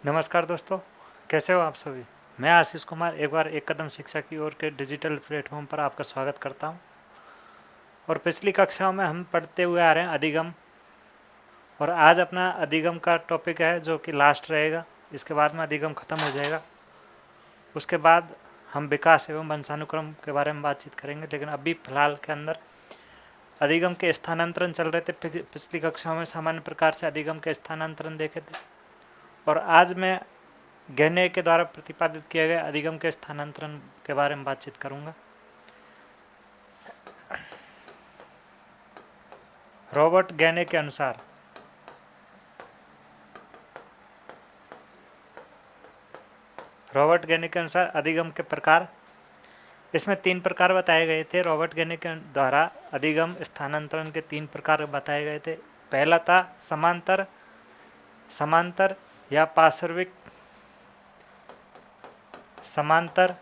नमस्कार दोस्तों, कैसे हो आप सभी। मैं आशीष कुमार एक बार एक कदम शिक्षा की ओर के डिजिटल प्लेटफॉर्म पर आपका स्वागत करता हूं। और पिछली कक्षाओं में हम पढ़ते हुए आ रहे हैं अधिगम, और आज अपना अधिगम का टॉपिक है जो कि लास्ट रहेगा। इसके बाद में अधिगम खत्म हो जाएगा। उसके बाद हम विकास एवं वंशानुक्रम के बारे में बातचीत करेंगे, लेकिन अभी फिलहाल के अंदर अधिगम के स्थानांतरण चल रहे थे। पिछली कक्षाओं में सामान्य प्रकार से अधिगम के स्थानांतरण देखे थे, और आज मैं गहने के द्वारा प्रतिपादित किए गए अधिगम के स्थानांतरण के बारे में बातचीत करूंगा। रॉबर्ट गहने के अनुसार अधिगम के प्रकार, इसमें 3 प्रकार बताए गए थे। रॉबर्ट गहने के द्वारा अधिगम स्थानांतरण के 3 प्रकार बताए गए थे। पहला था समांतर या पार्श्विक, समांतर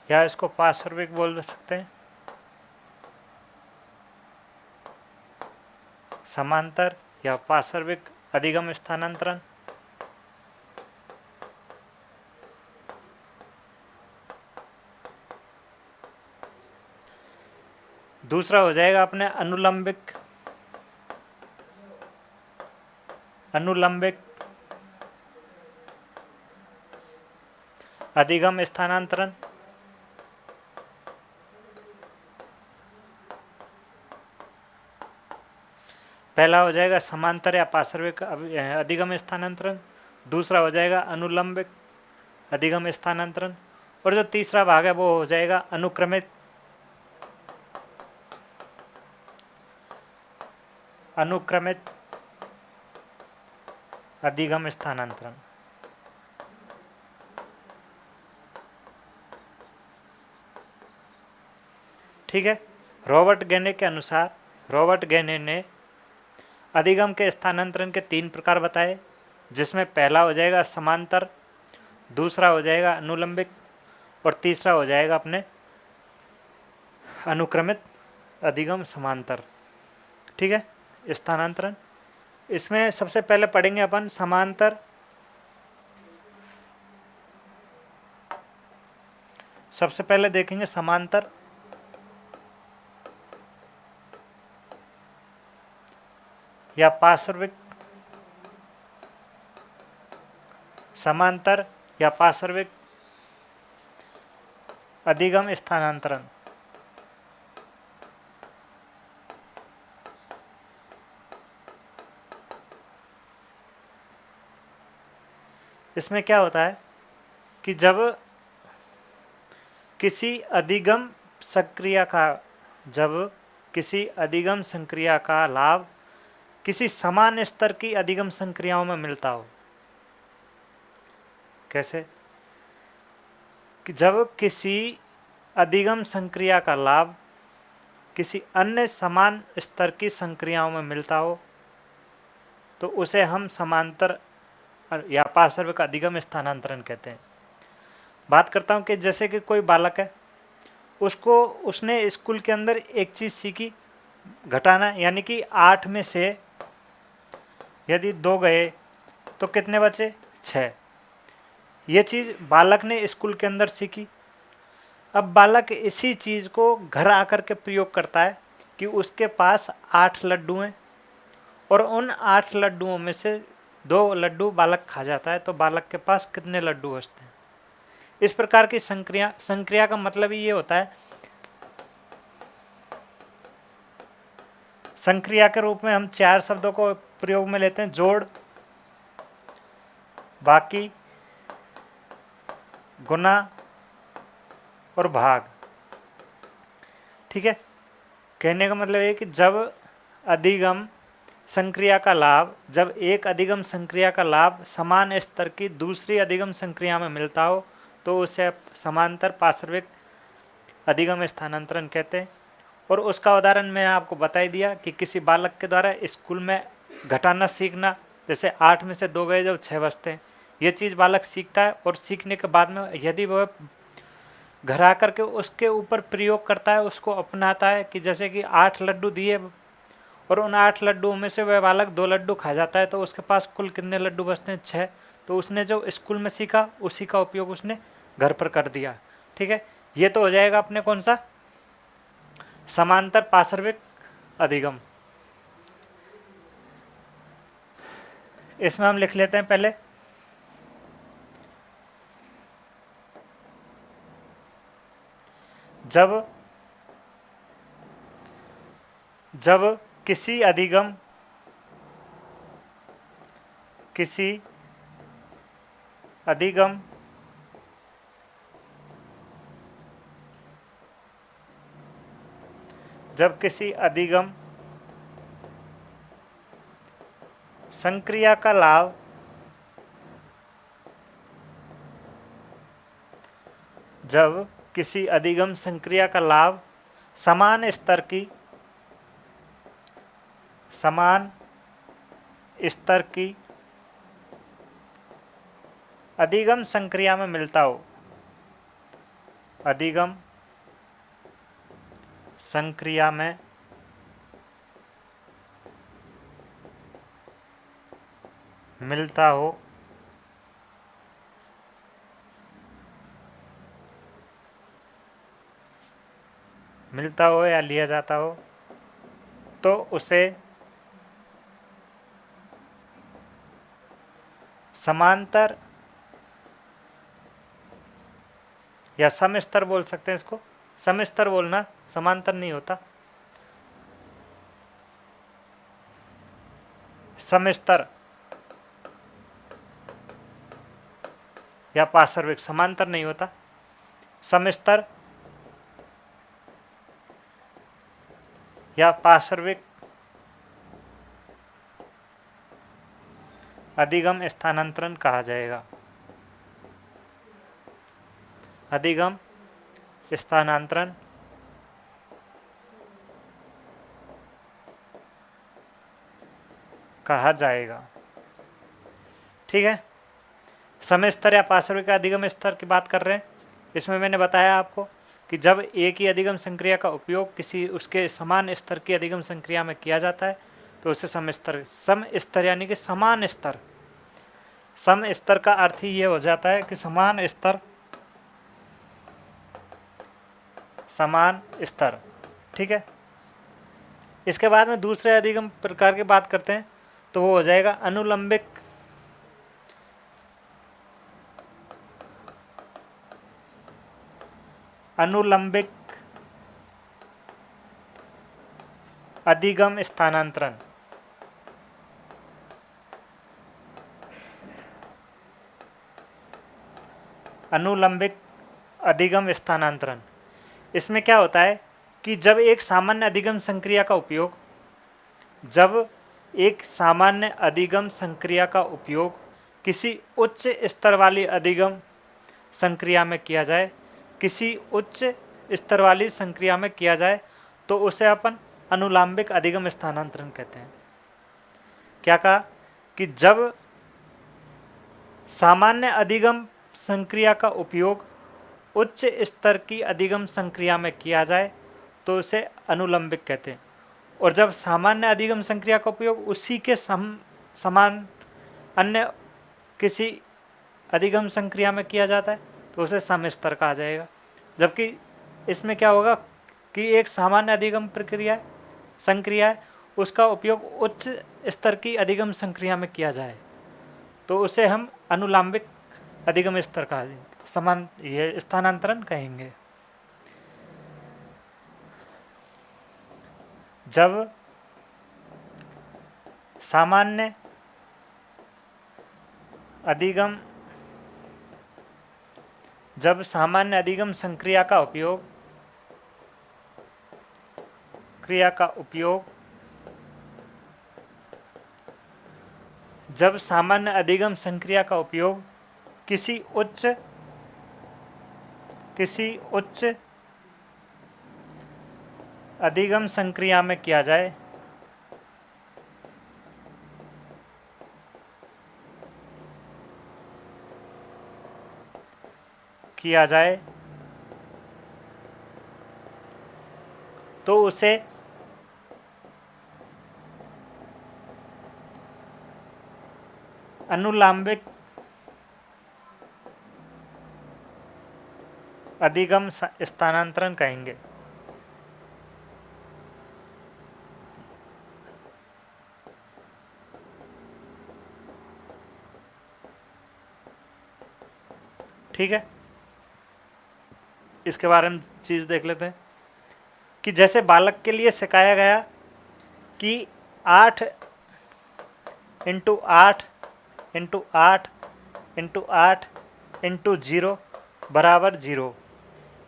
या इसको पार्श्विक बोल सकते हैं, समांतर या पार्श्विक अधिगम स्थानांतरण। दूसरा हो जाएगा अपने अनुलंबिक अधिगम स्थानांतरण। पहला हो जाएगा समांतर या पार्श्विक अधिगम स्थानांतरण, दूसरा हो जाएगा अनुलंबिक अधिगम स्थानांतरण, और जो तीसरा भाग है वो हो जाएगा अनुक्रमित अधिगम स्थानांतरण। ठीक है। रॉबर्ट गहने ने अधिगम के स्थानांतरण के 3 प्रकार बताए, जिसमें पहला हो जाएगा समांतर, दूसरा हो जाएगा अनुलंबिक, और तीसरा हो जाएगा अपने अनुक्रमित अधिगम समांतर। ठीक है। स्थानांतरण, इसमें सबसे पहले पढ़ेंगे अपन समांतर। सबसे पहले देखेंगे समांतर। या पार्श्विक, समांतर या पार्श्विक अधिगम स्थानांतरण। इसमें क्या होता है कि जब किसी अधिगम संक्रिया का लाभ किसी समान स्तर की अधिगम संक्रियाओं में मिलता हो। कैसे? कि जब किसी अधिगम संक्रिया का लाभ किसी अन्य समान स्तर की संक्रियाओं में मिलता हो, तो उसे हम समांतर या पार्श्विक अधिगम स्थानांतरण कहते हैं। बात करता हूं कि जैसे कि कोई बालक है, उसने स्कूल के अंदर एक चीज़ सीखी, घटाना, यानी कि 8 में से यदि 2 गए तो कितने बचे? 6। ये चीज़ बालक ने स्कूल के अंदर सीखी। अब बालक इसी चीज़ को घर आकर के प्रयोग करता है कि उसके पास 8 लड्डू हैं, और उन 8 लड्डुओं में से 2 लड्डू बालक खा जाता है, तो बालक के पास कितने लड्डू बचते हैं? इस प्रकार की संक्रिया का मतलब ही ये होता है। संक्रिया के रूप में हम 4 शब्दों को प्रयोग में लेते हैं: जोड़, बाकी, गुना और भाग। ठीक है। कहने का मतलब है कि जब एक अधिगम संक्रिया का लाभ समान स्तर की दूसरी अधिगम संक्रिया में मिलता हो, तो उसे समांतर पार्श्विक अधिगम स्थानांतरण कहते हैं। और उसका उदाहरण मैंने आपको बता ही दिया कि किसी बालक के द्वारा स्कूल में घटाना सीखना, जैसे 8 में से 2 गए जब 6 बचते हैं, ये चीज़ बालक सीखता है, और सीखने के बाद में यदि वह घर आकर के उसके ऊपर प्रयोग करता है, उसको अपनाता है कि जैसे कि 8 लड्डू दिए और उन 8 लड्डुओं में से वह बालक 2 लड्डू खा जाता है, तो उसके पास कुल कितने लड्डू बचते हैं? 6। तो उसने जो स्कूल में सीखा उसी का उपयोग उसने घर पर कर दिया। ठीक है, ये तो हो जाएगा अपने कौन सा? समांतर पार्श्विक अधिगम। इसमें हम लिख लेते हैं पहले, जब जब किसी अधिगम जब किसी अधिगम संक्रिया का लाभ जब किसी अधिगम संक्रिया का लाभ समान स्तर की अधिगम संक्रिया में मिलता हो, अधिगम संक्रिया में मिलता हो या लिया जाता हो, तो उसे समांतर या समस्तर बोल सकते हैं। इसको समस्तर बोलना, समांतर नहीं होता, समस्तर या पार्श्विक, समांतर नहीं होता, समस्तर या पार्श्विक अधिगम स्थानांतरण कहा जाएगा। अधिगम स्थानांतरण कहा जाएगा। ठीक है, समय स्तर या पार्श्विक अधिगम स्तर की बात कर रहे हैं। इसमें मैंने बताया आपको कि जब एक ही अधिगम संक्रिया का उपयोग किसी उसके समान स्तर की अधिगम संक्रिया में किया जाता है तो उसे सम स्तर यानी कि समान स्तर। सम स्तर का अर्थ ही ये हो जाता है कि समान स्तर। ठीक है, इसके बाद में दूसरे अधिगम प्रकार की बात करते हैं तो वो हो जाएगा अनुलंबिक अधिगम स्थानांतरण। अनुलंबिक अधिगम स्थानांतरण, इसमें क्या होता है कि जब एक सामान्य अधिगम संक्रिया का उपयोग किसी उच्च स्तर वाली अधिगम संक्रिया में किया जाए, तो उसे अपन अनुलंबिक अधिगम स्थानांतरण कहते हैं। क्या कहा कि जब सामान्य अधिगम संक्रिया का उपयोग उच्च स्तर की अधिगम संक्रिया में किया जाए तो उसे अनुलंबिक कहते हैं, और जब सामान्य अधिगम संक्रिया का उपयोग उसी के समान अन्य किसी अधिगम संक्रिया में किया जाता है तो उसे समस्तर कहा जाएगा। जबकि इसमें क्या होगा कि एक सामान्य अधिगम संक्रिया है, उसका उपयोग उच्च स्तर की अधिगम संक्रिया में किया जाए तो उसे हम अनुलंबिक अधिगम स्तर कहा ये स्थानांतरण कहेंगे। जब सामान्य अधिगम संक्रिया का उपयोग जब सामान्य अधिगम संक्रिया का उपयोग किसी उच्च अधिगम संक्रिया में किया जाए तो उसे अनुलांबिक अधिगम स्थानांतरण कहेंगे। ठीक है, इसके बारे में चीज देख लेते हैं कि जैसे बालक के लिए सिखाया गया कि 8 इंटू 8 इंटू 8 इंटू 8 इंटू 0 बराबर 0,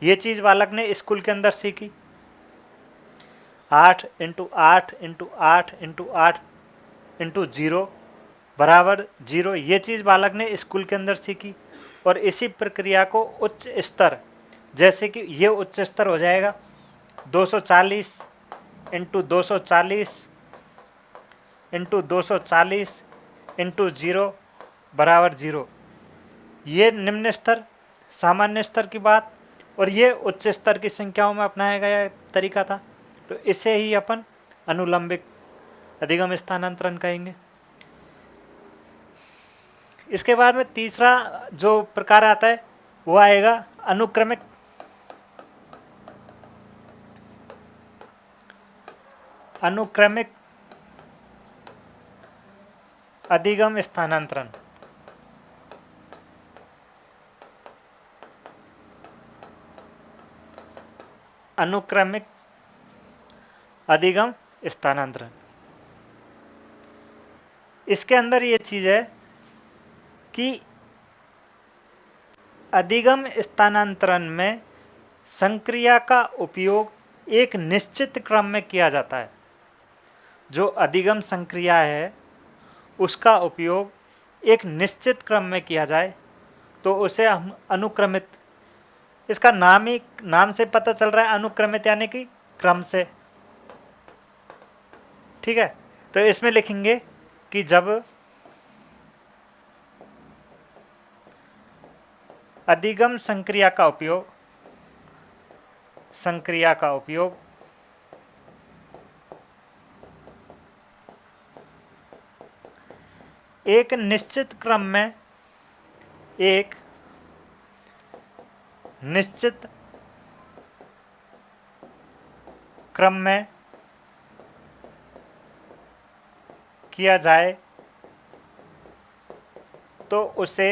ये चीज़ बालक ने स्कूल के अंदर सीखी। 8 इंटू 8 इंटू 8 इंटू 8 इंटू 0 बराबर 0, ये चीज़ बालक ने स्कूल के अंदर सीखी। और इसी प्रक्रिया को उच्च स्तर, जैसे कि ये उच्च स्तर हो जाएगा 240 इंटू 240 इंटू 240 इंटू 0 बराबर 0, ये निम्न स्तर सामान्य स्तर की बात, और ये उच्च स्तर की संख्याओं में अपनाया गया तरीका था। तो इसे ही अपन अनुलंबिक अधिगम स्थानांतरण कहेंगे। इसके बाद में तीसरा जो प्रकार आता है वो आएगा अनुक्रमिक अधिगम स्थानांतरण। अनुक्रमिक अधिगम स्थानांतरण, इसके अंदर ये चीज है कि अधिगम स्थानांतरण में संक्रिया का उपयोग एक निश्चित क्रम में किया जाता है। जो अधिगम संक्रिया है उसका उपयोग एक निश्चित क्रम में किया जाए तो उसे हम अनुक्रमित, इसका नाम से पता चल रहा है अनुक्रमित यानी कि क्रम से। ठीक है, तो इसमें लिखेंगे कि जब अधिगम संक्रिया का उपयोग एक निश्चित क्रम में किया जाए तो उसे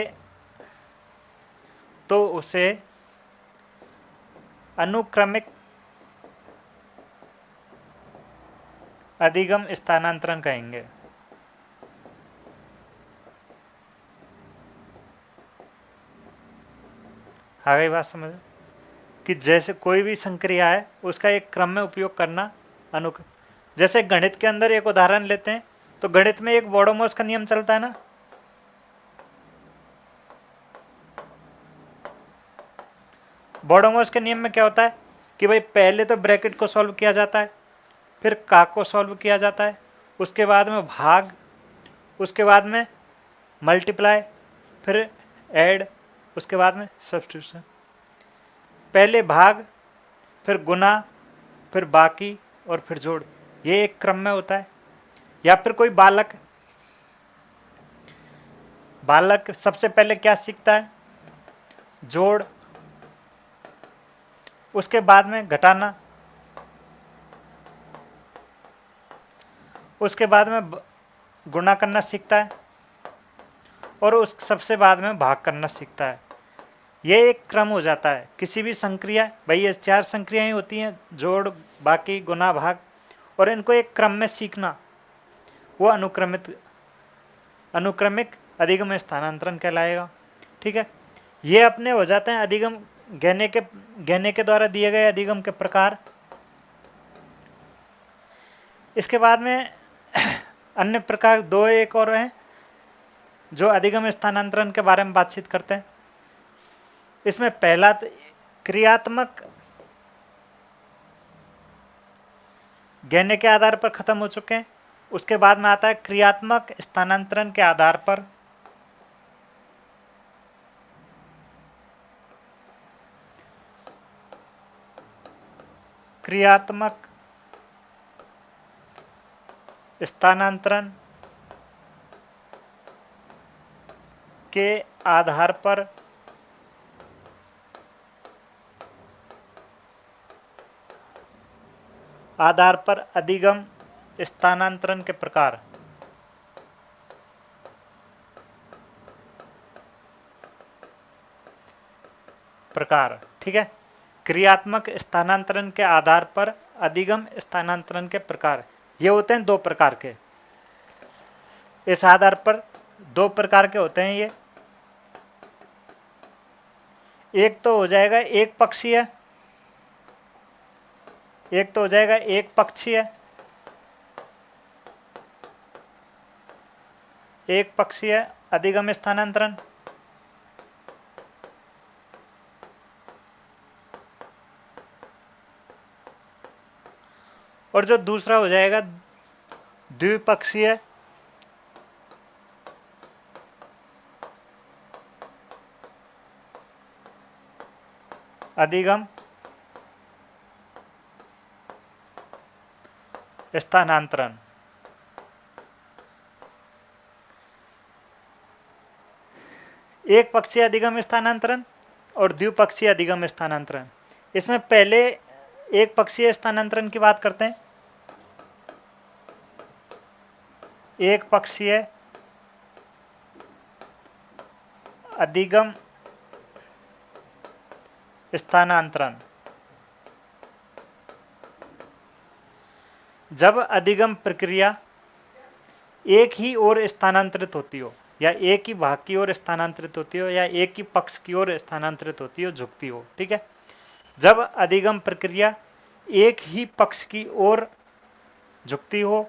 अनुक्रमिक अधिगम स्थानांतरण कहेंगे। आ गई बात समझ कि जैसे कोई भी संक्रिया है उसका एक क्रम में उपयोग करना जैसे गणित के अंदर एक उदाहरण लेते हैं तो गणित में एक बोडोमोस का नियम चलता है ना। बोडोमोस के नियम में क्या होता है कि भाई पहले तो ब्रैकेट को सॉल्व किया जाता है, फिर का को सॉल्व किया जाता है, उसके बाद में भाग, उसके बाद में मल्टीप्लाई, फिर ऐड, उसके बाद में सब्स्टिट्यूशन। पहले भाग, फिर गुना, फिर बाकी और फिर जोड़, ये एक क्रम में होता है। या फिर कोई बालक सबसे पहले क्या सीखता है, जोड़, उसके बाद में घटाना, उसके बाद में गुणा करना सीखता है और उस सबसे बाद में भाग करना सीखता है। ये एक क्रम हो जाता है किसी भी संक्रिया, भाई ये 4 संक्रियाएं होती हैं, जोड़, बाकी, गुना, भाग, और इनको एक क्रम में सीखना वो अनुक्रमिक अधिगम स्थानांतरण कहलाएगा। ठीक है, ये अपने हो जाते हैं अधिगम गहने के द्वारा दिए गए अधिगम के प्रकार। इसके बाद में अन्य प्रकार एक और हैं जो अधिगम स्थानांतरण के बारे में बातचीत करते हैं। इसमें पहला क्रियात्मक गहने के आधार पर खत्म हो चुके हैं, उसके बाद में आता है क्रियात्मक स्थानांतरण के आधार पर। क्रियात्मक स्थानांतरण के आधार पर अधिगम स्थानांतरण के प्रकार, ठीक है। क्रियात्मक स्थानांतरण के आधार पर अधिगम स्थानांतरण के प्रकार, ये होते हैं 2 प्रकार के। इस आधार पर 2 प्रकार के होते हैं ये। एक तो हो जाएगा एक पक्षीय, एक पक्षीय अधिगम स्थानांतरण, और जो दूसरा हो जाएगा द्विपक्षीय अधिगम स्थानांतरण। एक पक्षीय अधिगम स्थानांतरण और द्विपक्षीय अधिगम स्थानांतरण। इसमें पहले एक पक्षीय स्थानांतरण की बात करते हैं। एक पक्षीय अधिगम स्थानांतरण, जब अधिगम प्रक्रिया एक ही ओर स्थानांतरित होती हो, या एक ही भाग की ओर स्थानांतरित होती हो, या एक ही पक्ष की ओर स्थानांतरित होती हो, झुकती हो, ठीक है। जब अधिगम प्रक्रिया एक ही पक्ष की ओर झुकती हो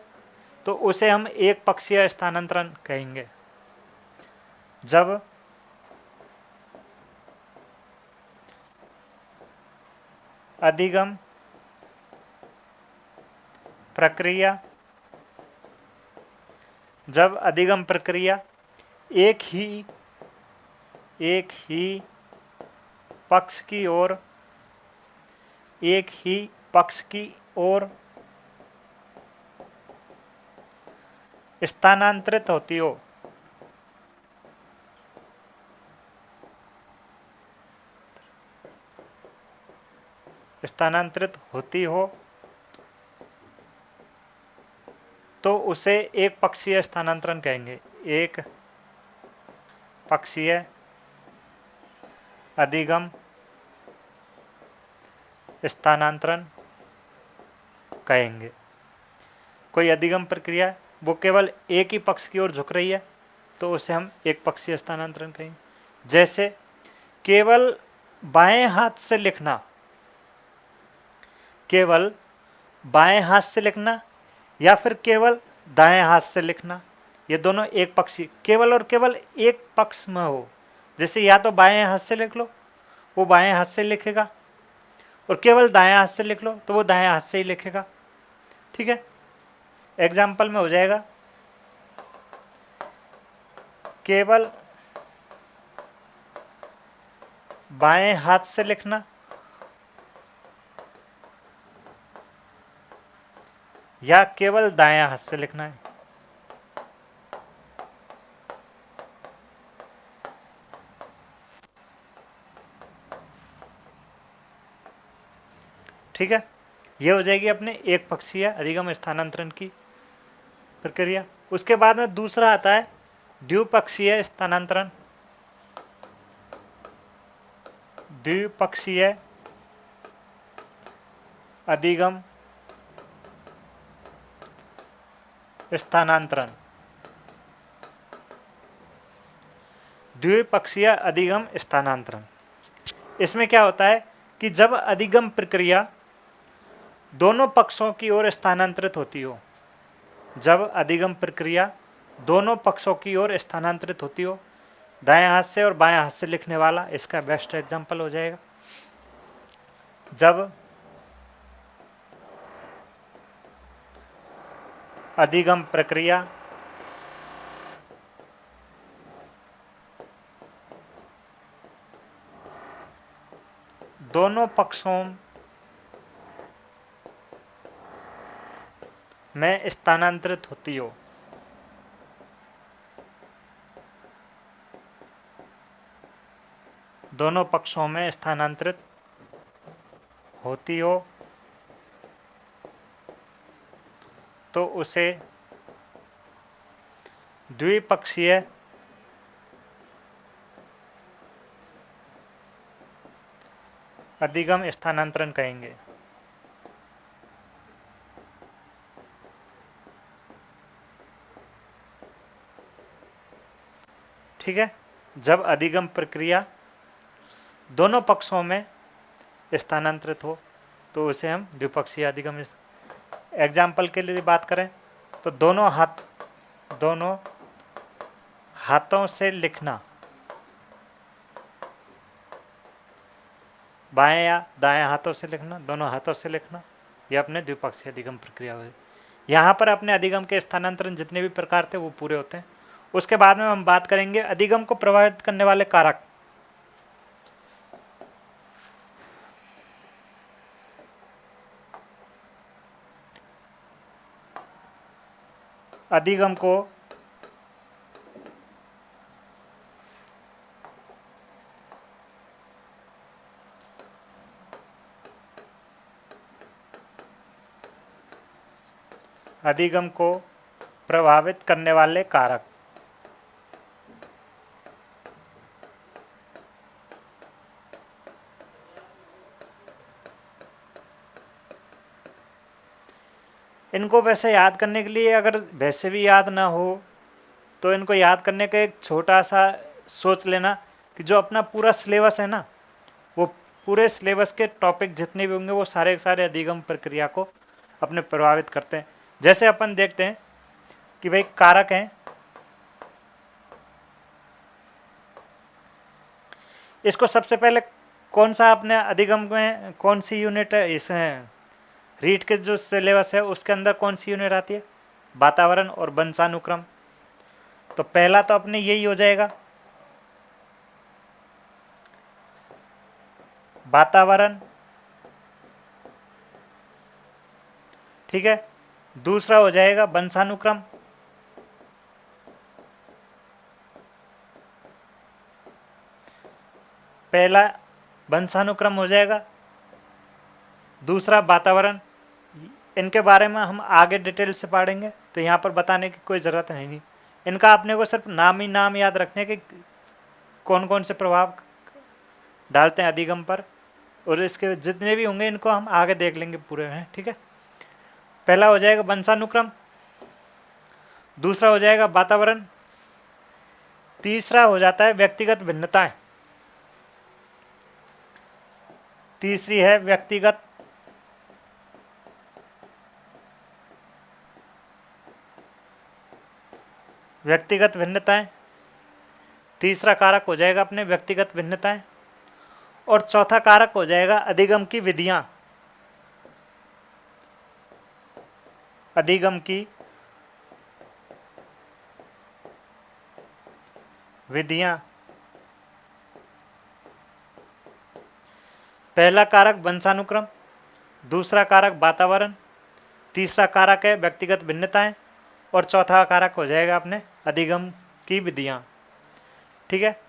तो उसे हम एक पक्षीय स्थानांतरण कहेंगे। जब अधिगम प्रक्रिया एक ही पक्ष की ओर स्थानांतरित होती हो तो उसे एक पक्षीय स्थानांतरण कहेंगे। एक पक्षीय अधिगम स्थानांतरण कहेंगे। कोई अधिगम प्रक्रिया वो केवल एक ही पक्ष की ओर झुक रही है तो उसे हम एक पक्षीय स्थानांतरण कहेंगे। जैसे केवल बाएं हाथ से लिखना या फिर केवल दाएं हाथ से लिखना, ये दोनों एक पक्षी, केवल और केवल एक पक्ष में हो। जैसे या तो बाएं हाथ से लिख लो, वो बाएं हाथ से लिखेगा, और केवल दाएं हाथ से लिख लो तो वो दाएं हाथ से ही लिखेगा, ठीक है। एग्जाम्पल में हो जाएगा केवल बाएं हाथ से लिखना या केवल दाएं हाथ से लिखना है। ठीक है, ये हो जाएगी अपने एक पक्षीय अधिगम स्थानांतरण की प्रक्रिया। उसके बाद में दूसरा आता है द्विपक्षीय स्थानांतरण। द्विपक्षीय अधिगम स्थानांतरण। द्विपक्षीय अधिगम स्थानांतरण, इसमें क्या होता है कि जब अधिगम प्रक्रिया दोनों पक्षों की ओर स्थानांतरित होती हो, जब अधिगम प्रक्रिया दोनों पक्षों की ओर स्थानांतरित होती हो, दाएं हाथ से और बाएं हाथ से लिखने वाला इसका बेस्ट एग्जांपल हो जाएगा। जब अधिगम प्रक्रिया दोनों पक्षों में स्थानांतरित होती हो, दोनों पक्षों में स्थानांतरित होती हो तो उसे द्विपक्षीय अधिगम स्थानांतरण कहेंगे। ठीक है, जब अधिगम प्रक्रिया दोनों पक्षों में स्थानांतरित हो तो उसे हम द्विपक्षीय अधिगम। एग्जाम्पल के लिए बात करें तो दोनों हाथों से लिखना, बाएं या दाएं हाथों से लिखना, दोनों हाथों से लिखना, यह अपने द्विपक्षीय अधिगम प्रक्रिया हुई। यहाँ पर अपने अधिगम के स्थानांतरण जितने भी प्रकार थे वो पूरे होते हैं। उसके बाद में हम बात करेंगे अधिगम को प्रभावित करने वाले कारक। अधिगम को प्रभावित करने वाले कारक। इनको वैसे याद करने के लिए, अगर वैसे भी याद ना हो तो इनको याद करने का एक छोटा सा सोच लेना कि जो अपना पूरा सिलेबस है ना, वो पूरे सिलेबस के टॉपिक जितने भी होंगे वो सारे के सारे अधिगम प्रक्रिया को अपने प्रभावित करते हैं। जैसे अपन देखते हैं कि भाई कारक हैं, इसको सबसे पहले कौन सा अपने अधिगम में कौन सी यूनिट है, इस रीट के जो सिलेबस है उसके अंदर कौन सी यूनिट आती है, वातावरण और वंशानुक्रम। तो पहला तो अपने यही हो जाएगा, वातावरण। ठीक है, दूसरा हो जाएगा वंशानुक्रम, पहला वंशानुक्रम हो जाएगा, दूसरा वातावरण। इनके बारे में हम आगे डिटेल से पढ़ेंगे तो यहाँ पर बताने की कोई ज़रूरत है नहीं। इनका अपने को सिर्फ नाम ही नाम याद रखने के कौन कौन से प्रभाव डालते हैं अधिगम पर, और इसके जितने भी होंगे इनको हम आगे देख लेंगे पूरे हैं। ठीक है, पहला हो जाएगा वंशानुक्रम, दूसरा हो जाएगा वातावरण, तीसरा हो जाता है व्यक्तिगत भिन्नताएं, तीसरी है व्यक्तिगत भिन्नताएं, तीसरा कारक हो जाएगा अपने व्यक्तिगत भिन्नताएं, और चौथा कारक हो जाएगा अधिगम की विधियां। अधिगम की विधियां, पहला कारक वंशानुक्रम, दूसरा कारक वातावरण, तीसरा कारक है व्यक्तिगत भिन्नताएं, और चौथा कारक हो जाएगा अपने अधिगम की विधियां। ठीक है,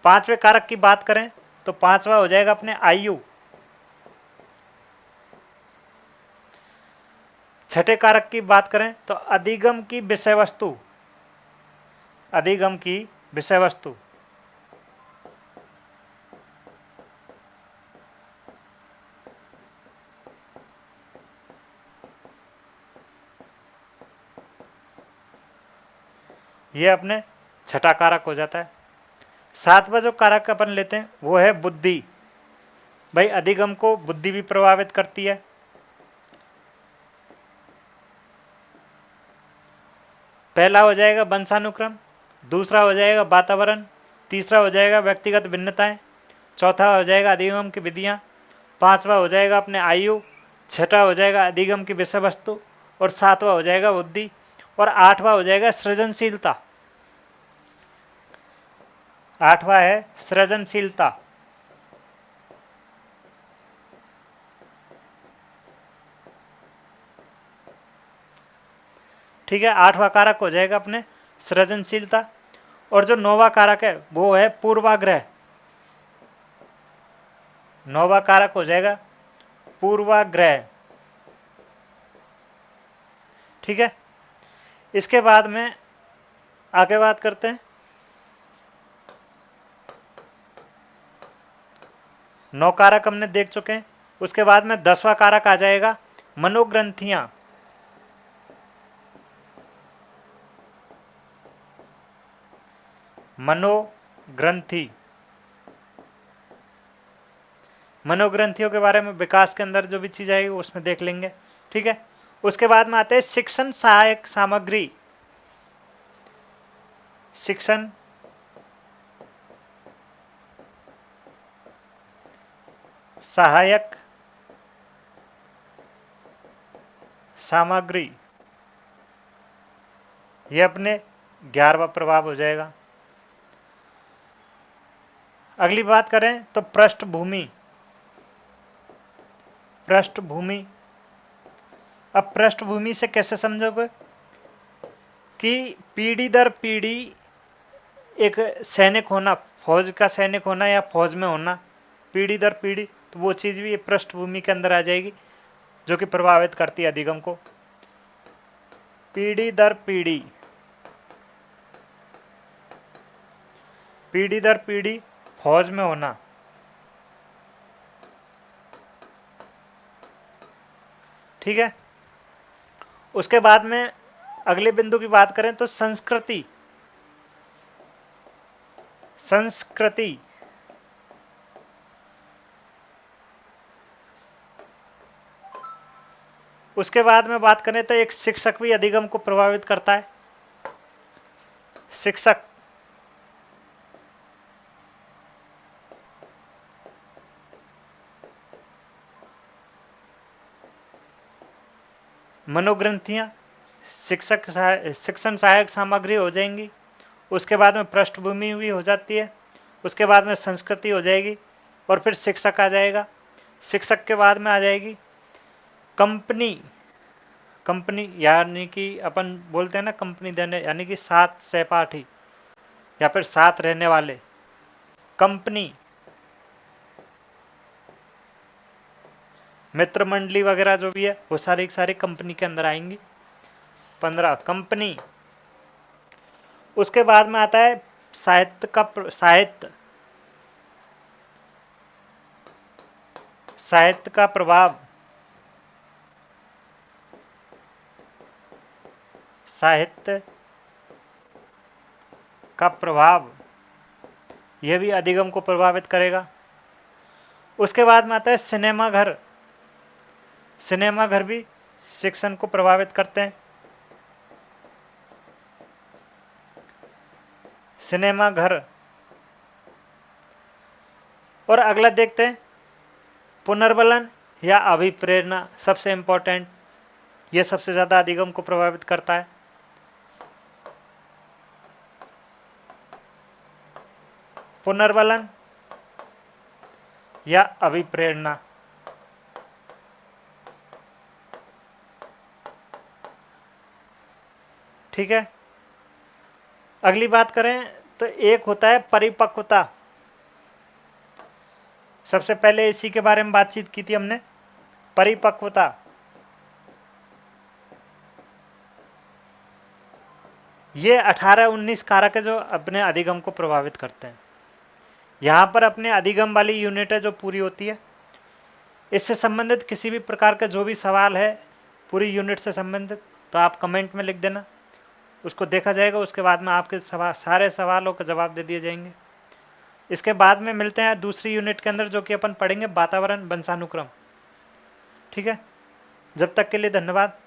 पांचवें कारक की बात करें तो पांचवा हो जाएगा अपने आयु। छठे कारक की बात करें तो अधिगम की विषय वस्तु, अधिगम की विषय वस्तु। ये अपने छठा कारक हो जाता है। सातवां जो कारक अपन लेते हैं वो है बुद्धि। भाई अधिगम को बुद्धि भी प्रभावित करती है। पहला हो जाएगा वंशानुक्रम, दूसरा हो जाएगा वातावरण, तीसरा हो जाएगा व्यक्तिगत भिन्नताएं, चौथा हो जाएगा अधिगम की विधियां, पांचवा हो जाएगा अपने आयु, छठा हो जाएगा अधिगम की विषय वस्तु, और सातवां हो जाएगा बुद्धि, और आठवां हो जाएगा सृजनशीलता। आठवां है सृजनशीलता। ठीक है, आठवां कारक हो जाएगा अपने सृजनशीलता, और जो नौवां कारक है वो है पूर्वाग्रह। 9वां कारक हो जाएगा पूर्वाग्रह। ठीक है, इसके बाद में आगे बात करते हैं। 9 कारक हमने देख चुके हैं। उसके बाद में 10वां कारक आ जाएगा मनोग्रंथियां। मनोग्रंथि, मनोग्रंथियों के बारे में विकास के अंदर जो भी चीज आएगी उसमें देख लेंगे। ठीक है, उसके बाद में आते हैं शिक्षण सहायक सामग्री। शिक्षण सहायक सामग्री, ये अपने 11वां प्रभाव हो जाएगा। अगली बात करें तो पृष्ठभूमि। पृष्ठभूमि, अब पृष्ठभूमि से कैसे समझोगे कि पीढ़ी दर पीढ़ी एक सैनिक होना, फौज का सैनिक होना या फौज में होना, पीढ़ी दर पीढ़ी, तो वो चीज़ भी पृष्ठभूमि के अंदर आ जाएगी जो कि प्रभावित करती है अधिगम को। पीढ़ी दर पीढ़ी, पीढ़ी दर पीढ़ी फौज में होना। ठीक है, उसके बाद में अगले बिंदु की बात करें तो संस्कृति। संस्कृति, उसके बाद में बात करें तो एक शिक्षक भी अधिगम को प्रभावित करता है। शिक्षक, मनोग्रंथियां, शिक्षक शिक्षण सहायक सामग्री हो जाएंगी। उसके बाद में पृष्ठभूमि भी हो जाती है। उसके बाद में संस्कृति हो जाएगी और फिर शिक्षक आ जाएगा। शिक्षक के बाद में आ जाएगी कंपनी। कंपनी यानी कि अपन बोलते हैं ना कंपनी देने, यानी कि साथ सहपाठी या फिर साथ रहने वाले, कंपनी, मित्र मंडली वगैरह जो भी है वो सारी सारी कंपनी के अंदर आएंगी। 15 कंपनी। उसके बाद में आता है साहित्य का साहित्य, साहित्य का प्रभाव। साहित्य का प्रभाव, यह भी अधिगम को प्रभावित करेगा। उसके बाद में आता है सिनेमा घर। सिनेमा घर भी शिक्षण को प्रभावित करते हैं। सिनेमा घर। और अगला देखते हैं पुनर्बलन या अभिप्रेरणा, सबसे इंपॉर्टेंट, यह सबसे ज्यादा अधिगम को प्रभावित करता है। पुनर्बलन या अभिप्रेरणा। ठीक है, अगली बात करें तो एक होता है परिपक्वता। सबसे पहले इसी के बारे में बातचीत की थी हमने, परिपक्वता। ये 18-19 कारक है जो अपने अधिगम को प्रभावित करते हैं। यहाँ पर अपने अधिगम वाली यूनिट है जो पूरी होती है। इससे संबंधित किसी भी प्रकार का जो भी सवाल है पूरी यूनिट से संबंधित, तो आप कमेंट में लिख देना, उसको देखा जाएगा। उसके बाद में आपके सारे सवालों का जवाब दे दिए जाएंगे। इसके बाद में मिलते हैं दूसरी यूनिट के अंदर जो कि अपन पढ़ेंगे वातावरण वंशानुक्रम। ठीक है, जब तक के लिए धन्यवाद।